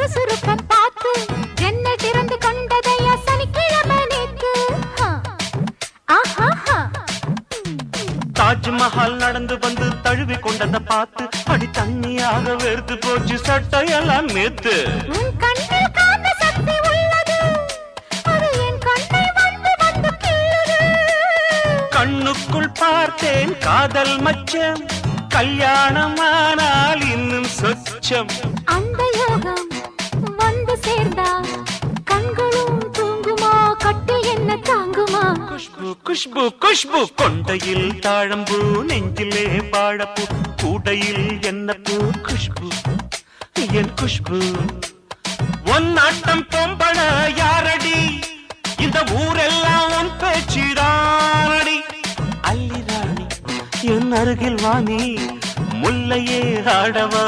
சுறுசுறுப்ப பார்த்து என்ன திறந்து கொண்டதையா சனிக்கிழமை நேத்து தாஜ்மஹால் நடந்து வந்து தழுவி கொண்டத பார்த்து அடி தண்ணியாக வெறுத்து போச்சு சட்டையெல்லாம் நேத்து உன் கண்ணில் காந்த சக்தி உள்ளது அது என் கண்ணை வந்து வந்து கிள்ளுது கண்ணுக்குள் பார்த்தேன் காதல் மச்சம் கல்யாணமானால் இன்னும் சொச்சம் அந்த யோகம் வந்து சேர்ந்தா கண்களும் தூங்குமா கட்டில் என்ன தாங்குமா குஷ்பு குஷ்பு குஷ்பு கொண்டையில் தாழம்பூ நெஞ்சிலே பாழப்பூ கூடையில் என்ன பூ குஷ்பு என் குஷ்பு ஒன்னாட்டம் பொம்பள யாரடி இந்த ஊரெல்லாம் உன் பேச்சிடானடி அல்லிராணி என் அருகில் வாணி முல்லையே ஆடவா